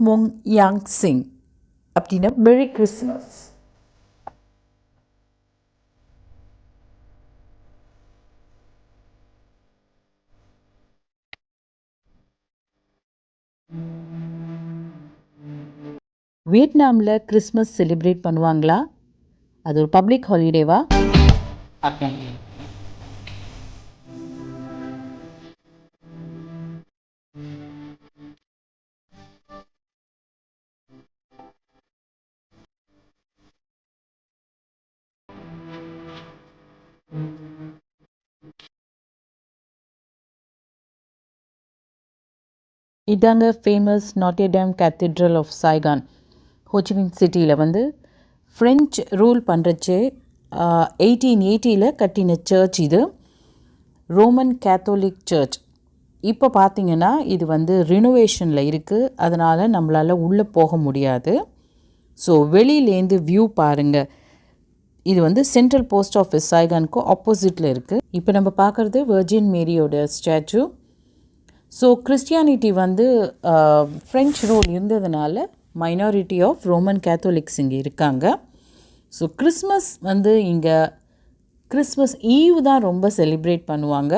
Mong Yang Sing அப்படின்னா மெரி Christmas. வியட்நாமில் கிறிஸ்மஸ் செலிப்ரேட் பண்ணுவாங்களா? அது ஒரு பப்ளிக் ஹாலிடேவா? ஓகே. இதாங்க famous Notre Dame cathedral of Saigon. Ho Chi Minh சிட்டியில் வந்து ஃப்ரெஞ்ச் ரூல் பண்ணுறச்சே 1880 கட்டின சர்ச் இது. Roman Catholic church. இப்போ பார்த்தீங்கன்னா இது வந்து ரினோவேஷனில் இருக்குது. அதனால் நம்மளால் உள்ளே போக முடியாது. ஸோ வெளியிலேருந்து வியூ பாருங்கள். இது வந்து சென்ட்ரல் போஸ்ட் ஆஃபீஸ் சாய்கானுக்கு ஆப்போசிட்டில் இருக்குது. இப்போ நம்ம பார்க்குறது வெர்ஜின் மேரியோட ஸ்டாச்சு. ஸோ கிறிஸ்டியானிட்டி வந்து ஃப்ரெஞ்ச் ரூல் இருந்ததுனால மைனாரிட்டி ஆஃப் ரோமன் கேத்தோலிக்ஸ் இங்கே இருக்காங்க. ஸோ கிறிஸ்மஸ் வந்து இங்கே கிறிஸ்மஸ் ஈவ் தான் ரொம்ப செலிப்ரேட் பண்ணுவாங்க.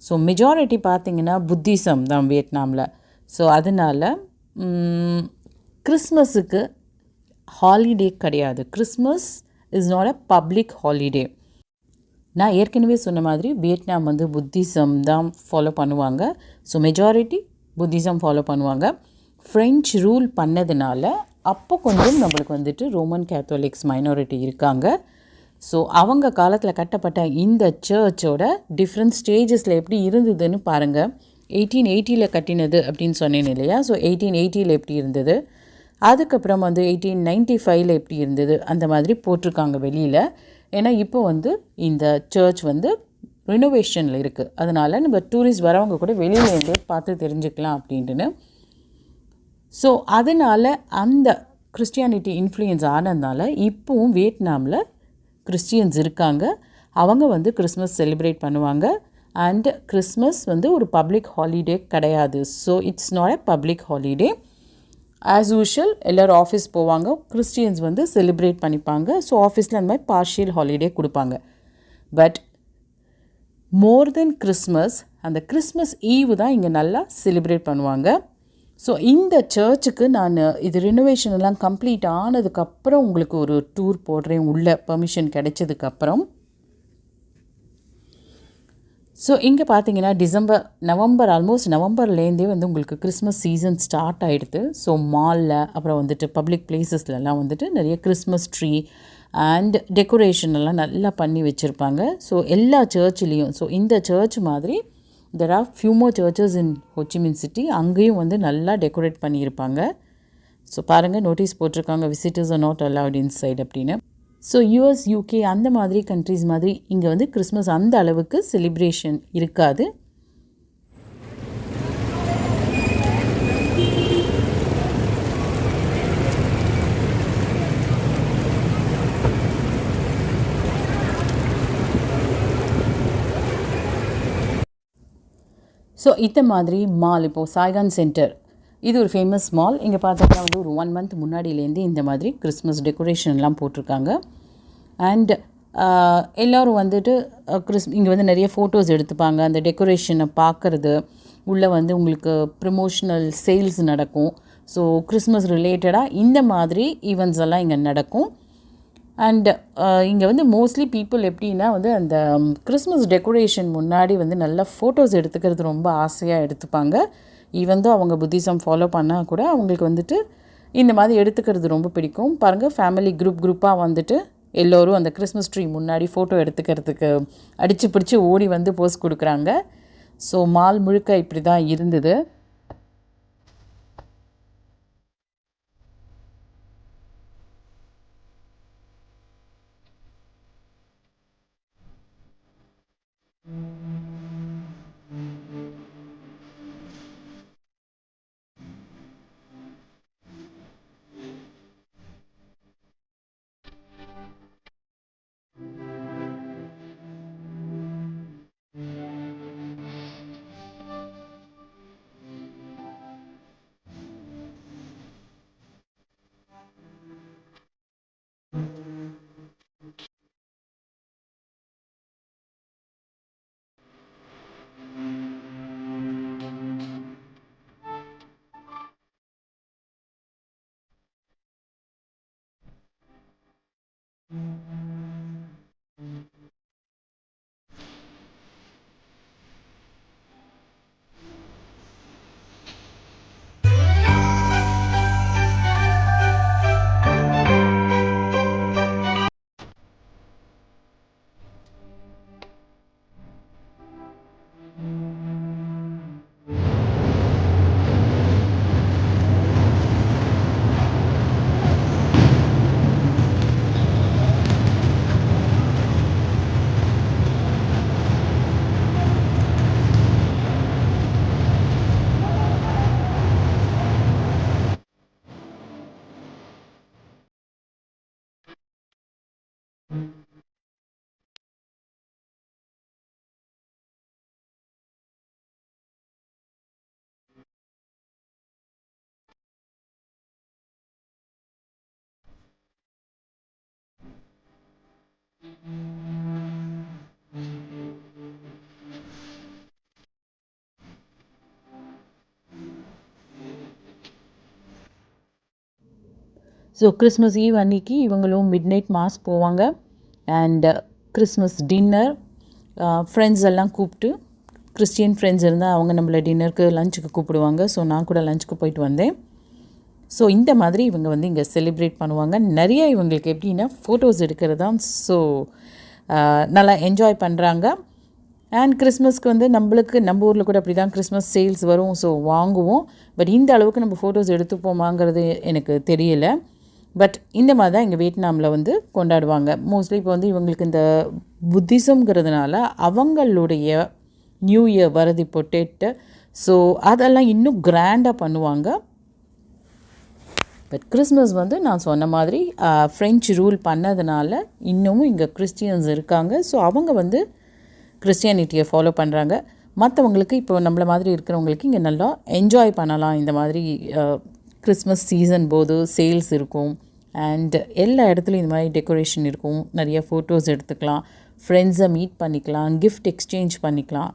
ஸோ மெஜாரிட்டி பார்த்திங்கன்னா புத்திசம் தான் வியட்நாமில். ஸோ அதனால் கிறிஸ்மஸுக்கு ஹாலிடே கிடையாது. Christmas is not a public holiday. நான் ஏற்கனவே சொன்ன மாதிரி வியட்நாம் வந்து புத்திசம் தான் ஃபாலோ பண்ணுவாங்க. ஸோ மெஜாரிட்டி புத்திசம் ஃபாலோ பண்ணுவாங்க. ஃப்ரெஞ்ச் ரூல் பண்ணதுனால அப்போ கொஞ்சம் நம்மளுக்கு வந்துட்டு ரோமன் கேத்தோலிக்ஸ் மைனாரிட்டி இருக்காங்க. ஸோ அவங்க காலத்தில் கட்டப்பட்ட இந்த சர்ச்சோட டிஃப்ரெண்ட் ஸ்டேஜஸில் எப்படி இருந்ததுன்னு பாருங்கள். 1880 கட்டினது அப்படின்னு சொன்னேன் இல்லையா? ஸோ 1880 எப்படி இருந்தது, அதுக்கப்புறம் வந்து 1895 எப்படி இருந்தது, அந்த மாதிரி போட்டிருக்காங்க வெளியில். ஏன்னா இப்போ வந்து இந்த சர்ச் வந்து ரினோவேஷனில் இருக்குது. அதனால் நம்ம டூரிஸ்ட் வரவங்க கூட வெளியிலேருந்தே பார்த்து தெரிஞ்சுக்கலாம் அப்படின்ட்டுன்னு. ஸோ அதனால் அந்த கிறிஸ்டியானிட்டி இன்ஃப்ளூயன்ஸ் ஆனதுனால இப்போவும் வியட்நாமில் கிறிஸ்டியன்ஸ் இருக்காங்க. அவங்க வந்து கிறிஸ்மஸ் செலிப்ரேட் பண்ணுவாங்க. அண்ட் கிறிஸ்மஸ் வந்து ஒரு பப்ளிக் ஹாலிடே கிடையாது. So it's not a public holiday. As usual எல்லோரும் ஆஃபீஸ் போவாங்க. கிறிஸ்டியன்ஸ் வந்து செலிப்ரேட் பண்ணிப்பாங்க. ஸோ ஆஃபீஸில் அந்த மாதிரி பார்ஷியல் ஹாலிடே கொடுப்பாங்க. பட் மோர் தென் கிறிஸ்மஸ், அந்த கிறிஸ்மஸ் ஈவ் தான் இங்கே நல்லா செலிப்ரேட் பண்ணுவாங்க. ஸோ இந்த சர்ச்சுக்கு நான் இது ரினோவேஷன் எல்லாம் கம்ப்ளீட் ஆனதுக்கப்புறம் உங்களுக்கு ஒரு டூர் போடுறேன், உள்ள பெர்மிஷன் கிடைச்சதுக்கப்புறம். ஸோ இங்கே பார்த்தீங்கன்னா நவம்பர் ஆல்மோஸ்ட் நவம்பர்லேருந்தே வந்து உங்களுக்கு கிறிஸ்மஸ் சீசன் ஸ்டார்ட் ஆகிடுது. ஸோ மாலில் அப்புறம் வந்துட்டு பப்ளிக் பிளேசஸ்லலாம் வந்துட்டு நிறைய கிறிஸ்மஸ் ட்ரீ அண்ட் டெக்கரேஷன் எல்லாம் நல்லா பண்ணி வச்சுருப்பாங்க. ஸோ எல்லா சர்ச்லேயும், ஸோ இந்த சர்ச் மாதிரி there are few more churches in Ho Chi Minh City. அங்கேயும் வந்து நல்லா டெக்கரேட் பண்ணியிருப்பாங்க. ஸோ பாருங்கள், நோட்டீஸ் போட்டிருக்காங்க visitors are not allowed inside அப்படின்னு. ஸோ யூஎஸ், யூகே அந்த மாதிரி கண்ட்ரிஸ் மாதிரி இங்கே வந்து கிறிஸ்மஸ் அந்த அளவுக்கு செலிப்ரேஷன் இருக்காது. ஸோ இந்த மாதிரி மால் இப்போது சாய்கான் சென்டர் இது ஒரு ஃபேமஸ் மால். இங்கே பார்த்தோம்னா வந்து ஒரு 1 month முன்னாடியிலேருந்து இந்த மாதிரி கிறிஸ்மஸ் டெக்கரேஷன்லாம் போட்டிருக்காங்க. அண்ட் எல்லோரும் வந்துட்டு இங்கே வந்து நிறைய ஃபோட்டோஸ் எடுத்துப்பாங்க. அந்த டெக்கரேஷனை பார்க்குறது, உள்ளே வந்து உங்களுக்கு ப்ரமோஷனல் சேல்ஸ் நடக்கும். ஸோ கிறிஸ்மஸ் ரிலேட்டடாக இந்த மாதிரி ஈவெண்ட்ஸ் எல்லாம் இங்கே நடக்கும். அண்ட் இங்கே வந்து மோஸ்ட்லி பீப்புள் எப்படின்னா வந்து அந்த கிறிஸ்மஸ் டெக்கரேஷன் முன்னாடி வந்து நல்லா ஃபோட்டோஸ் எடுத்துக்கிறது ரொம்ப ஆசையாக எடுத்துப்பாங்க. ஈவன் தான் அவங்க புத்திசம் ஃபாலோ பண்ணால் கூட அவங்களுக்கு வந்துட்டு இந்த மாதிரி எடுத்துக்கிறது ரொம்ப பிடிக்கும். பாருங்கள், ஃபேமிலி குரூப்பாக வந்துட்டு எல்லோரும் அந்த கிறிஸ்மஸ் ட்ரீ முன்னாடி ஃபோட்டோ எடுத்துக்கிறதுக்கு அடித்து பிடிச்சி ஓடி வந்து போஸ் கொடுக்குறாங்க. ஸோ மால் முழுக்க இப்படி தான் இருந்தது. ஸோ கிறிஸ்மஸ் ஈவ் அன்னைக்கு இவங்களும் மிட் நைட் மாஸ் போவாங்க. அண்ட் கிறிஸ்மஸ் டின்னர் ஃப்ரெண்ட்ஸ் எல்லாம் கூப்பிட்டு, கிறிஸ்டியன் ஃப்ரெண்ட்ஸ் இருந்தால் அவங்க நம்மளை டின்னருக்கு லஞ்சுக்கு கூப்பிடுவாங்க. ஸோ நான் கூட லஞ்சுக்கு போயிட்டு வந்தேன். ஸோ இந்த மாதிரி இவங்க வந்து இங்கே செலிப்ரேட் பண்ணுவாங்க. நிறைய இவங்களுக்கு எப்படின்னா ஃபோட்டோஸ் எடுக்கிறது தான். ஸோ நல்லா என்ஜாய் பண்ணுறாங்க. அண்ட் கிறிஸ்மஸ்க்கு வந்து நம்ம ஊரில் கூட அப்படி தான் கிறிஸ்மஸ் சேல்ஸ் வரும். ஸோ வாங்குவோம். பட் இந்த அளவுக்கு நம்ம ஃபோட்டோஸ் எடுத்துப்போமாங்கிறது எனக்கு தெரியல. பட் இந்த மாதிரி தான் இங்கே வியட்நாமில் வந்து கொண்டாடுவாங்க. மோஸ்ட்லி இப்போ வந்து இவங்களுக்கு இந்த புத்திசம்ங்கிறதுனால அவங்களுடைய நியூ இயர் வரது இப்போ டெட்டு. ஸோ அதெல்லாம் இன்னும் கிராண்டாக பண்ணுவாங்க. பட் கிறிஸ்மஸ் வந்து நான் சொன்ன மாதிரி ஃப்ரெஞ்சு ரூல் பண்ணதுனால இன்னமும் இங்கே கிறிஸ்டியன்ஸ் இருக்காங்க. ஸோ அவங்க வந்து கிறிஸ்டியானிட்டியை ஃபாலோ பண்ணுறாங்க. மற்றவங்களுக்கு இப்போ நம்மள மாதிரி இருக்கிறவங்களுக்கு இங்கே நல்லா என்ஜாய் பண்ணலாம். இந்த மாதிரி கிறிஸ்மஸ் சீசன் போது சேல்ஸ் இருக்கும். அண்ட் எல்லா இடத்துலையும் இந்த மாதிரி டெக்கரேஷன் இருக்கும். நிறைய ஃபோட்டோஸ் எடுத்துக்கலாம், ஃப்ரெண்ட்ஸை மீட் பண்ணிக்கலாம், கிஃப்ட் எக்ஸ்சேஞ்ச் பண்ணிக்கலாம்.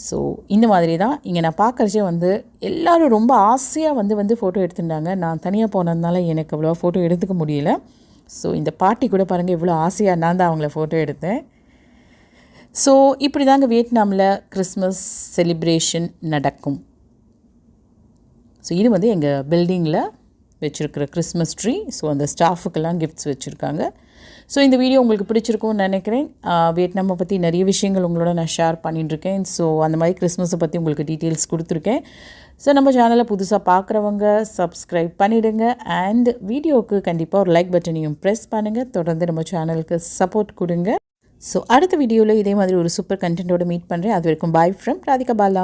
ஸோ இந்த மாதிரி தான் இங்கே நான் பார்க்குறச்சே வந்து எல்லோரும் ரொம்ப ஆசையாக வந்து ஃபோட்டோ எடுத்துட்டாங்க. நான் தனியாக போனதுனால எனக்கு அவ்வளோ ஃபோட்டோ எடுத்துக்க முடியல. ஸோ இந்த பாட்டி கூட பாருங்கள் இவ்வளோ ஆசையாக நான் தான் அவங்கள ஃபோட்டோ எடுத்தேன். ஸோ இப்படி தாங்க வியட்நாமில் கிறிஸ்மஸ் செலிப்ரேஷன் நடக்கும். ஸோ இது வந்து எங்கள் பில்டிங்கில் வச்சுருக்கிற கிறிஸ்மஸ் ட்ரீ. ஸோ அந்த ஸ்டாஃபுக்கெல்லாம் கிஃப்ட்ஸ் வச்சுருக்காங்க. ஸோ இந்த வீடியோ உங்களுக்கு பிடிச்சிருக்கும்னு நினைக்கிறேன். வியட்நாமை பற்றி நிறைய விஷயங்கள் உங்களோட நான் ஷேர் பண்ணிட்டுருக்கேன். ஸோ அந்த மாதிரி கிறிஸ்மஸை பற்றி உங்களுக்கு டீட்டெயில்ஸ் கொடுத்துருக்கேன். ஸோ நம்ம சேனலை புதுசாக பார்க்குறவங்க சப்ஸ்கிரைப் பண்ணிவிடுங்க. அண்ட் வீடியோவுக்கு கண்டிப்பாக ஒரு லைக் பட்டனையும் ப்ரெஸ் பண்ணுங்கள். தொடர்ந்து நம்ம சேனலுக்கு சப்போர்ட் கொடுங்க. ஸோ அடுத்த வீடியோவில் இதே மாதிரி ஒரு சூப்பர் கண்டென்ட்டோடு மீட் பண்ணுறேன். அது வரைக்கும் பாய் ஃப்ரம் ராதிகா பாலா.